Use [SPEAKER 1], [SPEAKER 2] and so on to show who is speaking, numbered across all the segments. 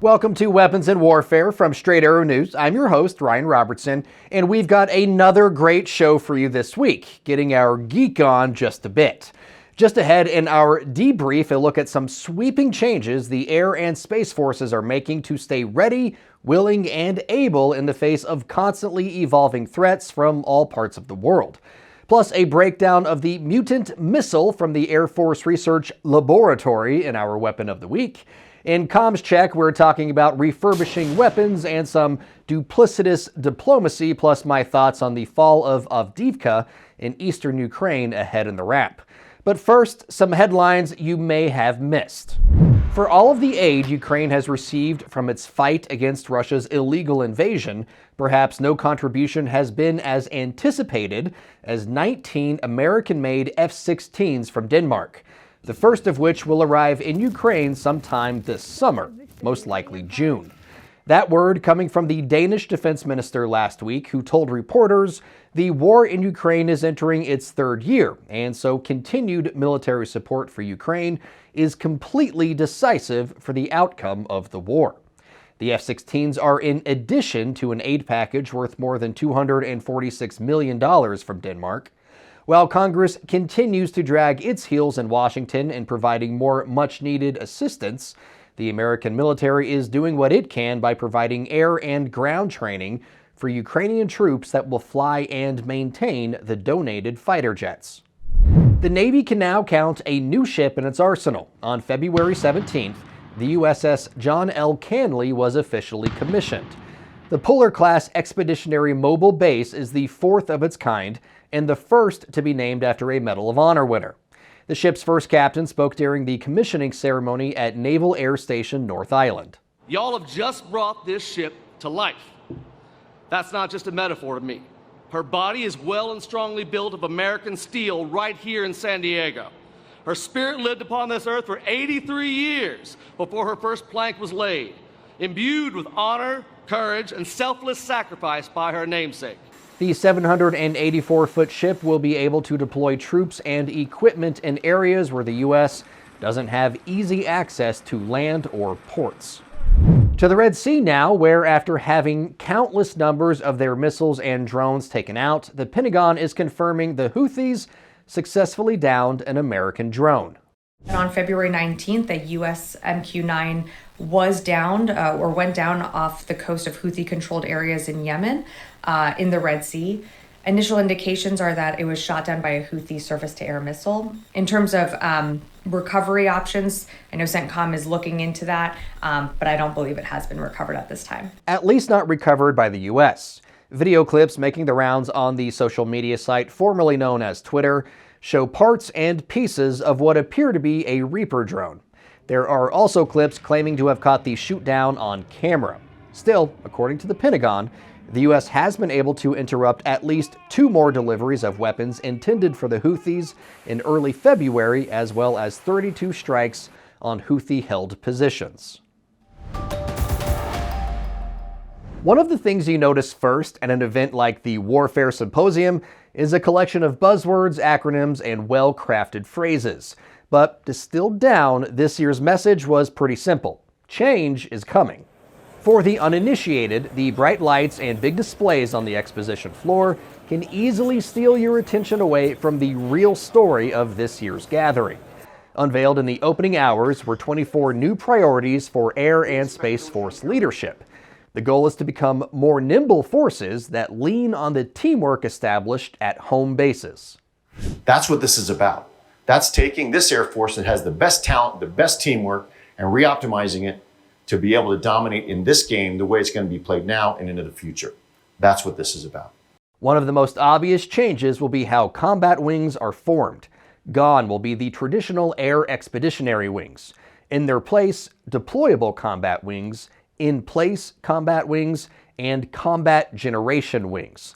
[SPEAKER 1] Welcome to Weapons and Warfare from Straight Arrow News. I'm your host, Ryan Robertson, and we've got another great show for you this week, getting our geek on just a bit. Just ahead in our debrief, a look at some sweeping changes the Air and Space Forces are making to stay ready, willing, and able in the face of constantly evolving threats from all parts of the world. Plus, a breakdown of the mutant missile from the Air Force Research Laboratory in our Weapon of the Week. In Comms Check, we're talking about refurbishing weapons and some duplicitous diplomacy, plus my thoughts on the fall of Avdiivka in eastern Ukraine ahead in the wrap. But first, some headlines you may have missed. For all of the aid Ukraine has received from its fight against Russia's illegal invasion, perhaps no contribution has been as anticipated as 19 American-made F-16s from Denmark, the first of which will arrive in Ukraine sometime this summer, most likely June. That word coming from the Danish defense minister last week, who told reporters the war in Ukraine is entering its third year, and so continued military support for Ukraine is completely decisive for the outcome of the war. The F-16s are in addition to an aid package worth more than $246 million from Denmark. While Congress continues to drag its heels in Washington in providing more much-needed assistance, the American military is doing what it can by providing air and ground training for Ukrainian troops that will fly and maintain the donated fighter jets. The Navy can now count a new ship in its arsenal. On February 17th, the USS John L. Canley was officially commissioned. The Polar-class expeditionary mobile base is the fourth of its kind and the first to be named after a Medal of Honor winner. The ship's first captain spoke during the commissioning ceremony at Naval Air Station North Island.
[SPEAKER 2] Y'all have just brought this ship to life. That's not just a metaphor to me. Her body is well and strongly built of American steel right here in San Diego. Her spirit lived upon this earth for 83 years before her first plank was laid, imbued with honor, courage, and selfless sacrifice by her namesake.
[SPEAKER 1] The 784-foot ship will be able to deploy troops and equipment in areas where the U.S. doesn't have easy access to land or ports. To the Red Sea now, where after having countless numbers of their missiles and drones taken out, the Pentagon is confirming the Houthis successfully downed an American drone.
[SPEAKER 3] And on February 19th, a U.S. MQ-9 was downed or went down off the coast of Houthi-controlled areas in Yemen, in the Red Sea. Initial indications are that it was shot down by a Houthi surface-to-air missile. In terms of recovery options, I know CENTCOM is looking into that, but I don't believe it has been recovered at this time.
[SPEAKER 1] At least not recovered by the U.S. Video clips making the rounds on the social media site formerly known as Twitter show parts and pieces of what appear to be a Reaper drone. There are also clips claiming to have caught the shoot down on camera. Still, according to the Pentagon, the U.S. has been able to interrupt at least 2 more deliveries of weapons intended for the Houthis in early February, as well as 32 strikes on Houthi-held positions. One of the things you notice first at an event like the Warfare Symposium is a collection of buzzwords, acronyms, and well-crafted phrases. But distilled down, this year's message was pretty simple. Change is coming. For the uninitiated, the bright lights and big displays on the exposition floor can easily steal your attention away from the real story of this year's gathering. Unveiled in the opening hours were 24 new priorities for Air and Space Force leadership. The goal is to become more nimble forces that lean on the teamwork established at home bases.
[SPEAKER 4] That's what this is about. That's taking this Air Force that has the best talent, the best teamwork, and re-optimizing it to be able to dominate in this game the way it's going to be played now and into the future. That's what this is about.
[SPEAKER 1] One of the most obvious changes will be how combat wings are formed. Gone will be the traditional air expeditionary wings. In their place, deployable combat wings, in-place combat wings, and combat generation wings.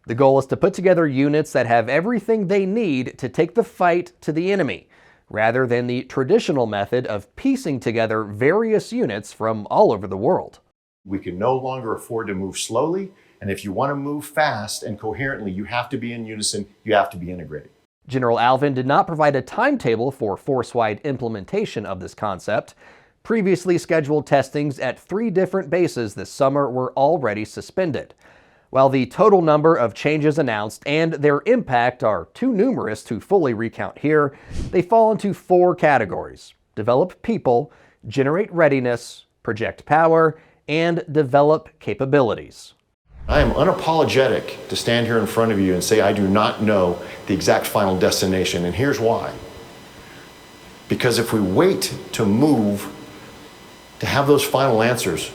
[SPEAKER 1] The goal is to put together units that have everything they need to take the fight to the enemy, rather than the traditional method of piecing together various units from all over the world.
[SPEAKER 4] We can no longer afford to move slowly, and if you want to move fast and coherently, you have to be in unison, you have to be integrated.
[SPEAKER 1] General Alvin did not provide a timetable for force-wide implementation of this concept, Previously scheduled testings at 3 different bases this summer were already suspended. While the total number of changes announced and their impact are too numerous to fully recount here, they fall into 4 categories: develop people, generate readiness, project power, and develop capabilities.
[SPEAKER 4] I am unapologetic to stand here in front of you and say I do not know the exact final destination, and here's why. Because if we wait to move to have those final answers,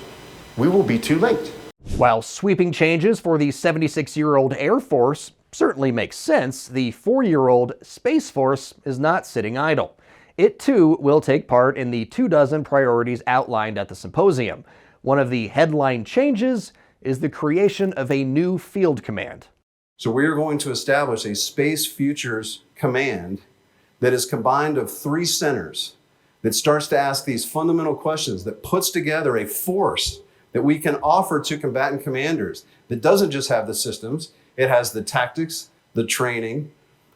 [SPEAKER 4] we will be too late.
[SPEAKER 1] While sweeping changes for the 76-year-old Air Force certainly makes sense, the 4-year-old Space Force is not sitting idle. It too will take part in the 24 priorities outlined at the symposium. One of the headline changes is the creation of a new field command.
[SPEAKER 5] So we are going to establish a Space Futures Command that is combined of 3 centers, that starts to ask these fundamental questions, that puts together a force that we can offer to combatant commanders, that doesn't just have the systems, it has the tactics, the training,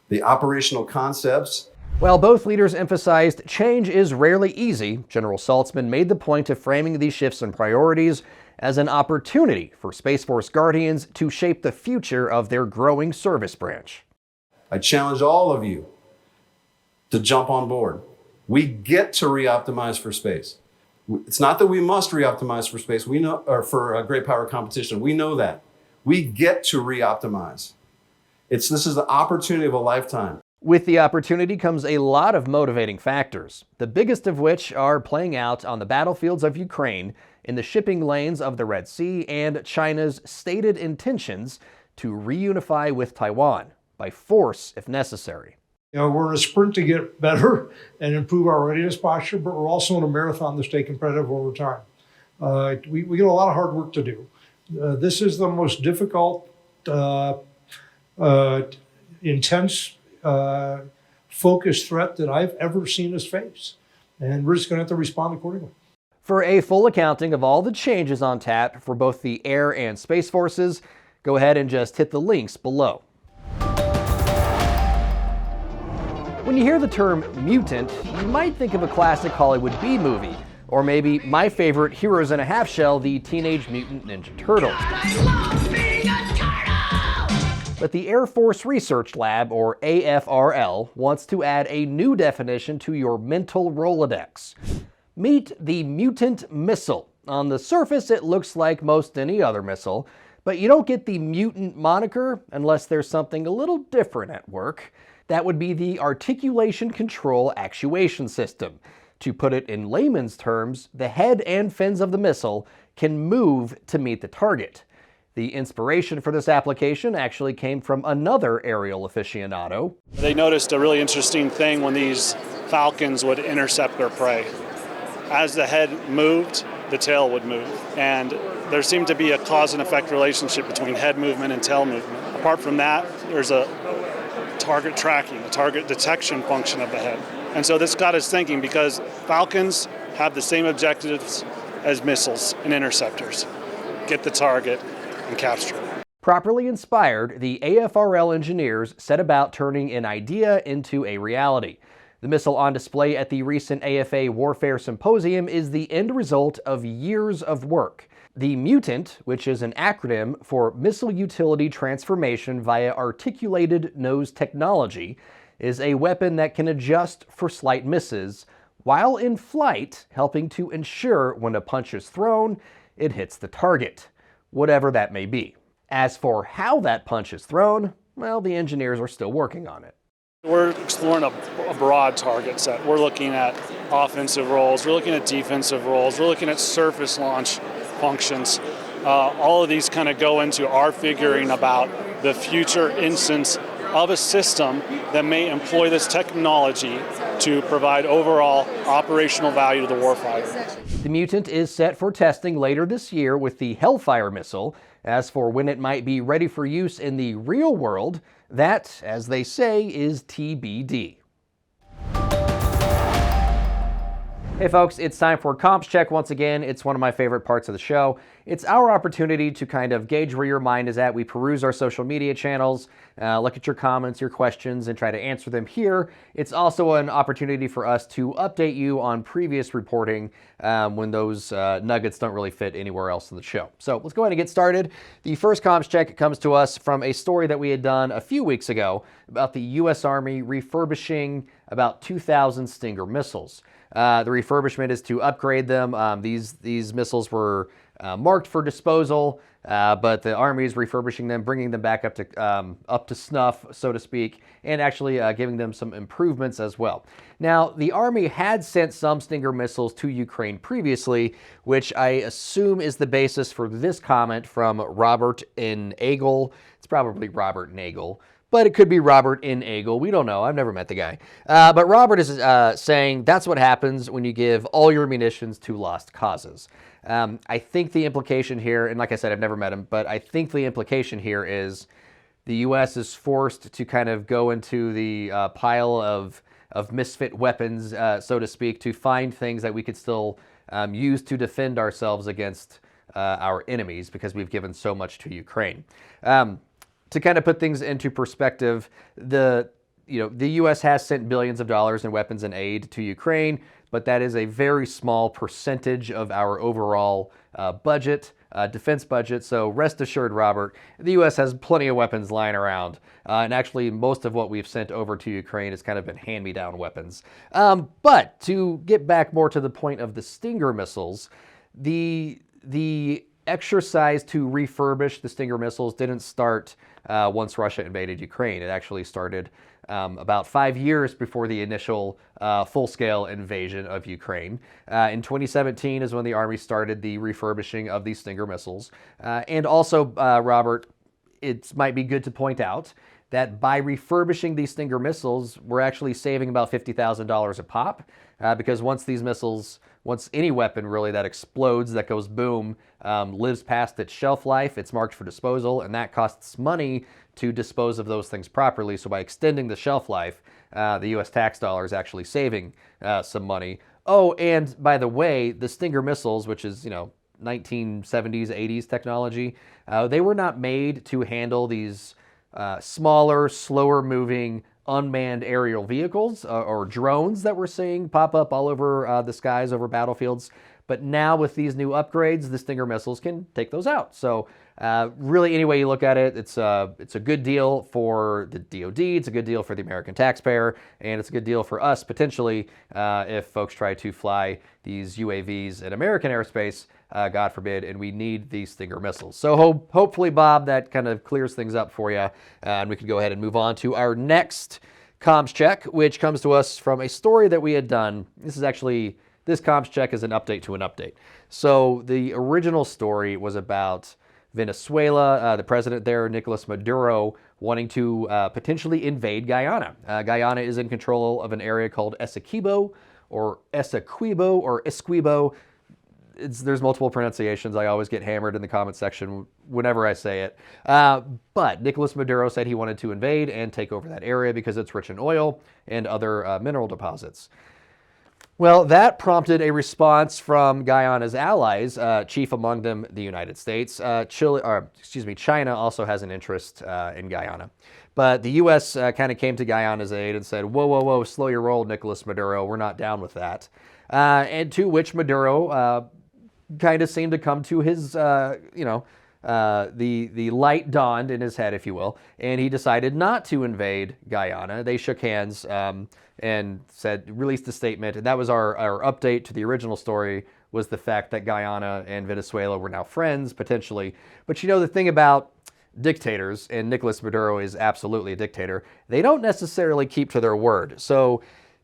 [SPEAKER 5] the operational concepts.
[SPEAKER 1] While both leaders emphasized change is rarely easy, General Saltzman made the point of framing these shifts in priorities as an opportunity for Space Force Guardians to shape the future of their growing service branch.
[SPEAKER 5] I challenge all of you to jump on board. We get to re-optimize for space. It's not that we must re-optimize for space, we know, or for a great power competition. We know that. We get to re-optimize. This is the opportunity of a lifetime.
[SPEAKER 1] With the opportunity comes a lot of motivating factors, the biggest of which are playing out on the battlefields of Ukraine, in the shipping lanes of the Red Sea, and China's stated intentions to reunify with Taiwan, by force if necessary.
[SPEAKER 6] We're in a sprint to get better and improve our readiness posture, but we're also in a marathon to stay competitive over time. We got a lot of hard work to do. This is the most difficult, intense, focused threat that I've ever seen us face. And we're just going to have to respond accordingly.
[SPEAKER 1] For a full accounting of all the changes on tap for both the Air and Space Forces, go ahead and just hit the links below. When you hear the term mutant, you might think of a classic Hollywood B movie, or maybe my favorite Heroes in a Half Shell, the Teenage Mutant Ninja Turtles. But the Air Force Research Lab, or AFRL, wants to add a new definition to your mental Rolodex. Meet the mutant missile. On the surface, it looks like most any other missile, but you don't get the mutant moniker unless there's something a little different at work. That would be the Articulation Control Actuation System. To put it in layman's terms, the head and fins of the missile can move to meet the target. The inspiration for this application actually came from another aerial aficionado.
[SPEAKER 7] They noticed a really interesting thing when these falcons would intercept their prey. As the head moved, the tail would move. And there seemed to be a cause and effect relationship between head movement and tail movement. Apart from that, there's a target tracking, a target detection function of the head. And so this got us thinking, because falcons have the same objectives as missiles and interceptors: get the target and capture it.
[SPEAKER 1] Properly inspired, the AFRL engineers set about turning an idea into a reality. The missile on display at the recent AFA Warfare Symposium is the end result of years of work. The MUTANT, which is an acronym for Missile Utility Transformation via Articulated Nose Technology, is a weapon that can adjust for slight misses, while in flight, helping to ensure when a punch is thrown, it hits the target, whatever that may be. As for how that punch is thrown, well, the engineers are still working on it.
[SPEAKER 7] We're exploring a broad target set. We're looking at offensive roles, we're looking at defensive roles, we're looking at surface launch functions. All of these kind of go into our figuring about the future instance of a system that may employ this technology to provide overall operational value to the warfighter.
[SPEAKER 1] The MUTANT is set for testing later this year with the Hellfire missile. As for when it might be ready for use in the real world, that, as they say, is TBD. Hey folks, it's time for Comps Check once again. It's one of my favorite parts of the show. It's our opportunity to kind of gauge where your mind is at. We peruse our social media channels, look at your comments, your questions, and try to answer them here. It's also an opportunity for us to update you on previous reporting when those nuggets don't really fit anywhere else in the show. So let's go ahead and get started. The first Comps Check comes to us from a story that we had done a few weeks ago about the U.S. Army refurbishing about 2,000 Stinger missiles. The refurbishment is to upgrade them. These missiles were marked for disposal, but the Army is refurbishing them, bringing them back up to snuff, so to speak, and actually giving them some improvements as well. Now, the Army had sent some Stinger missiles to Ukraine previously, which I assume is the basis for this comment from Robert in Nagel. It's probably Robert Nagel, but it could be Robert in Nagel. We don't know. I've never met the guy. But Robert is saying that's what happens when you give all your munitions to lost causes. I think the implication here, and like I said, I've never met him, but I think the implication here is the U.S. is forced to kind of go into the pile of misfit weapons, so to speak, to find things that we could still use to defend ourselves against our enemies because we've given so much to Ukraine. To kind of put things into perspective, the U.S. has sent billions of dollars in weapons and aid to Ukraine, but that is a very small percentage of our overall budget, defense budget. So rest assured, Robert, the U.S. has plenty of weapons lying around. And actually, most of what we've sent over to Ukraine has kind of been hand-me-down weapons. But to get back more to the point of the Stinger missiles, the exercise to refurbish the Stinger missiles didn't start once Russia invaded Ukraine. It actually started about 5 years before the initial full-scale invasion of Ukraine. In 2017 is when the Army started the refurbishing of these Stinger missiles. And also, Robert, it might be good to point out that by refurbishing these Stinger missiles, we're actually saving about $50,000 a pop, because once any weapon really that explodes, that goes boom, lives past its shelf life, it's marked for disposal, and that costs money to dispose of those things properly. So by extending the shelf life, the U.S. tax dollar is actually saving some money. Oh, and by the way, the Stinger missiles, which is 1970s, 80s technology, they were not made to handle these smaller, slower-moving, unmanned aerial vehicles or drones that we're seeing pop up all over the skies over battlefields. But now with these new upgrades, the Stinger missiles can take those out. So really, any way you look at it, it's a good deal for the DoD, it's a good deal for the American taxpayer, and it's a good deal for us potentially if folks try to fly these UAVs in American airspace, God forbid, and we need these Stinger missiles. So hopefully, Bob, that kind of clears things up for you, and we can go ahead and move on to our next Comms Check, which comes to us from a story that we had done. This Comms Check is an update to an update. So the original story was about Venezuela, the president there, Nicolas Maduro, wanting to potentially invade Guyana. Guyana is in control of an area called Essequibo or Essequibo. There's multiple pronunciations. I always get hammered in the comment section whenever I say it. But Nicolas Maduro said he wanted to invade and take over that area because it's rich in oil and other mineral deposits. Well, that prompted a response from Guyana's allies, chief among them the United States. China also has an interest in Guyana. But the U.S. kind of came to Guyana's aid and said, whoa, slow your roll, Nicolas Maduro. We're not down with that. And to which Maduro kind of seemed to come to his, the light dawned in his head, if you will, and he decided not to invade Guyana. They shook hands and released a statement, and that was our update to the original story, was the fact that Guyana and Venezuela were now friends, potentially. But the thing about dictators, and Nicolas Maduro is absolutely a dictator, they don't necessarily keep to their word. So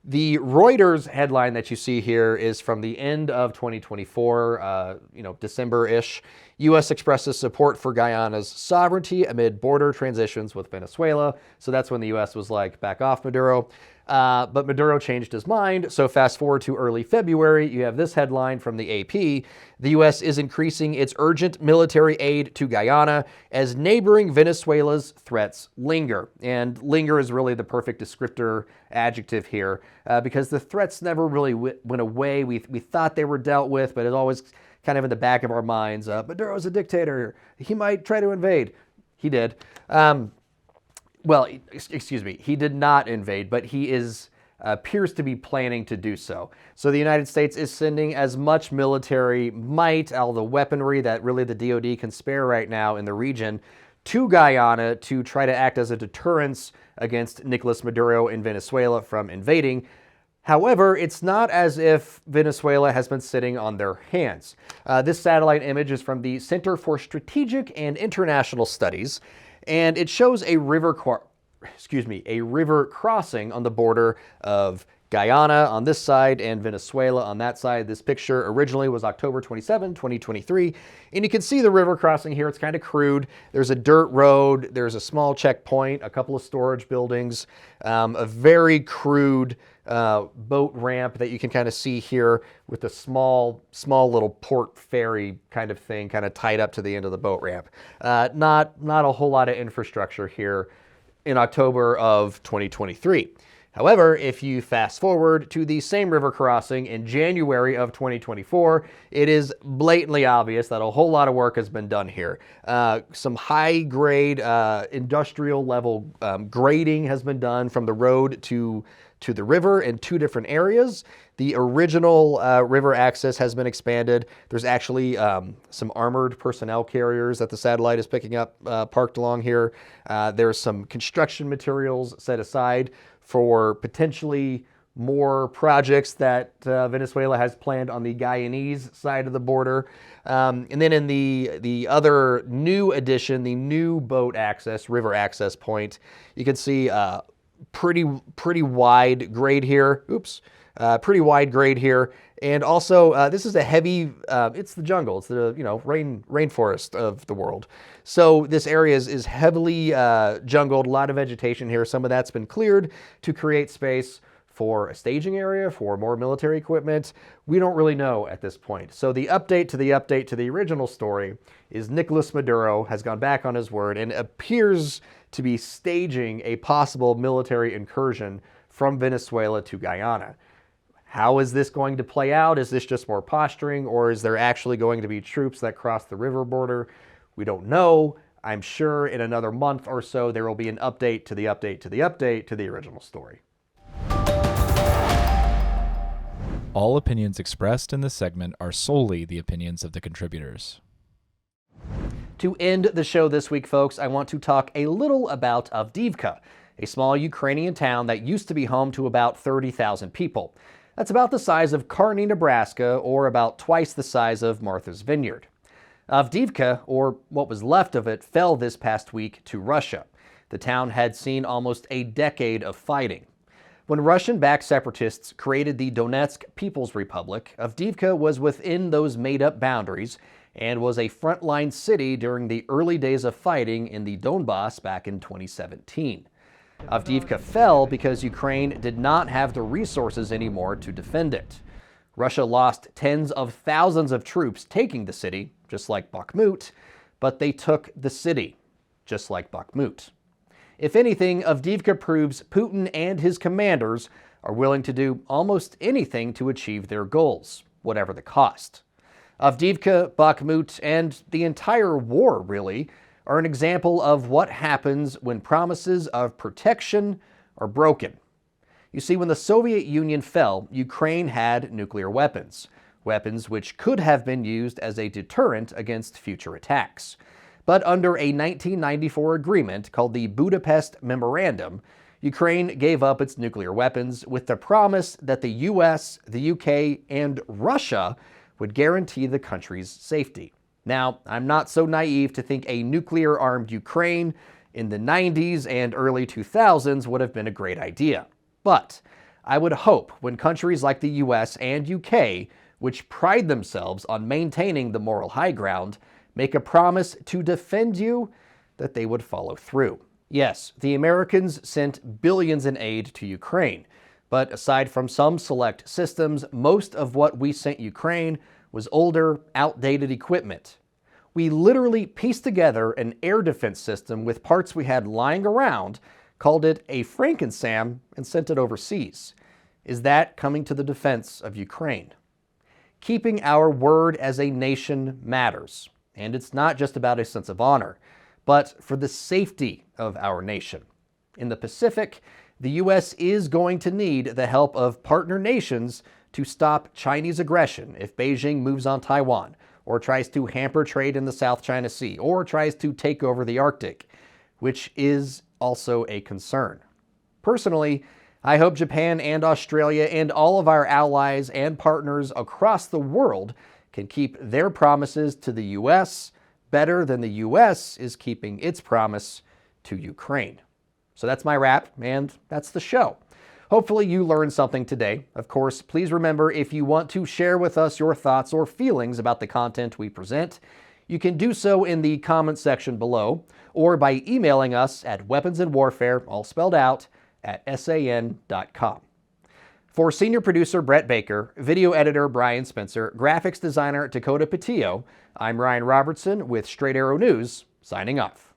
[SPEAKER 1] the Reuters headline that you see here is from the end of 2024, December-ish. U.S. expresses support for Guyana's sovereignty amid border transitions with Venezuela. So that's when the U.S. was like, back off, Maduro. But Maduro changed his mind. So fast forward to early February, you have this headline from the AP. The U.S. is increasing its urgent military aid to Guyana as neighboring Venezuela's threats linger. And linger is really the perfect descriptor adjective here because the threats never really went away. We thought they were dealt with, but it's always kind of in the back of our minds. Maduro's a dictator. He might try to invade. He did. Well, excuse me, he did not invade, but he appears to be planning to do so. So the United States is sending as much military might, all the weaponry that really the DoD can spare right now in the region, to Guyana to try to act as a deterrence against Nicolas Maduro in Venezuela from invading. However, it's not as if Venezuela has been sitting on their hands. This satellite image is from the Center for Strategic and International Studies, and it shows a river crossing on the border of Guyana on this side and Venezuela on that side. This picture originally was October 27, 2023, and you can see the river crossing here. It's kind of crude. There's a dirt road, there's a small checkpoint, a couple of storage buildings, a very crude boat ramp that you can kind of see here with a small little port ferry kind of thing kind of tied up to the end of the boat ramp. Not a whole lot of infrastructure here in October of 2023. However, if you fast forward to the same river crossing in January of 2024, it is blatantly obvious that a whole lot of work has been done here. Some high-grade industrial level grading has been done from the road to the river in two different areas. The original river access has been expanded. There's actually some armored personnel carriers that the satellite is picking up parked along here. There's some construction materials set aside for potentially more projects that Venezuela has planned on the Guyanese side of the border. And then in the other new addition, the new boat access, river access point, you can see pretty wide grade here. Pretty wide grade here. And also, this is a heavy, it's the jungle. It's the, rainforest of the world. So this area is heavily jungled, a lot of vegetation here. Some of that's been cleared to create space for a staging area, for more military equipment. We don't really know at this point. So the update to the original story is Nicolas Maduro has gone back on his word and appears to be staging a possible military incursion from Venezuela to Guyana. How is this going to play out? Is this just more posturing, or is there actually going to be troops that cross the river border? We don't know. I'm sure in another month or so there will be an update to the original story.
[SPEAKER 8] All opinions expressed in this segment are solely the opinions of the contributors.
[SPEAKER 1] To end the show this week, folks, I want to talk a little about Avdiivka, a small Ukrainian town that used to be home to about 30,000 people. That's about the size of Kearney, Nebraska, or about twice the size of Martha's Vineyard. Avdiivka, or what was left of it, fell this past week to Russia. The town had seen almost a decade of fighting. When Russian-backed separatists created the Donetsk People's Republic, Avdiivka was within those made-up boundaries and was a frontline city during the early days of fighting in the Donbass back in 2017. Avdiivka fell because Ukraine did not have the resources anymore to defend it. Russia lost tens of thousands of troops taking the city, just like Bakhmut, but they took the city, just like Bakhmut. If anything, Avdiivka proves Putin and his commanders are willing to do almost anything to achieve their goals, whatever the cost. Avdiivka, Bakhmut, and the entire war, really, are an example of what happens when promises of protection are broken. You see, when the Soviet Union fell, Ukraine had nuclear weapons, weapons which could have been used as a deterrent against future attacks. But under a 1994 agreement called the Budapest Memorandum, Ukraine gave up its nuclear weapons with the promise that the US, the UK, and Russia would guarantee the country's safety. Now, I'm not so naive to think a nuclear-armed Ukraine in the 90s and early 2000s would have been a great idea. But I would hope when countries like the US and UK, which pride themselves on maintaining the moral high ground, make a promise to defend you, that they would follow through. Yes, the Americans sent billions in aid to Ukraine, But aside from some select systems, most of what we sent Ukraine was older, outdated equipment. We literally pieced together an air defense system with parts we had lying around, called it a Frankensam, and sent it overseas. Is that coming to the defense of Ukraine? Keeping our word as a nation matters, and it's not just about a sense of honor, but for the safety of our nation. In the Pacific, the U.S. is going to need the help of partner nations to stop Chinese aggression if Beijing moves on Taiwan, or tries to hamper trade in the South China Sea, or tries to take over the Arctic, which is also a concern. Personally, I hope Japan and Australia and all of our allies and partners across the world can keep their promises to the U.S. better than the U.S. is keeping its promise to Ukraine. So that's my wrap, and that's the show. Hopefully you learned something today. Of course, please remember, if you want to share with us your thoughts or feelings about the content we present, you can do so in the comment section below, or by emailing us at weaponsandwarfare, all spelled out, @san.com. For senior producer Brett Baker, video editor Brian Spencer, graphics designer Dakota Patillo, I'm Ryan Robertson with Straight Arrow News, signing off.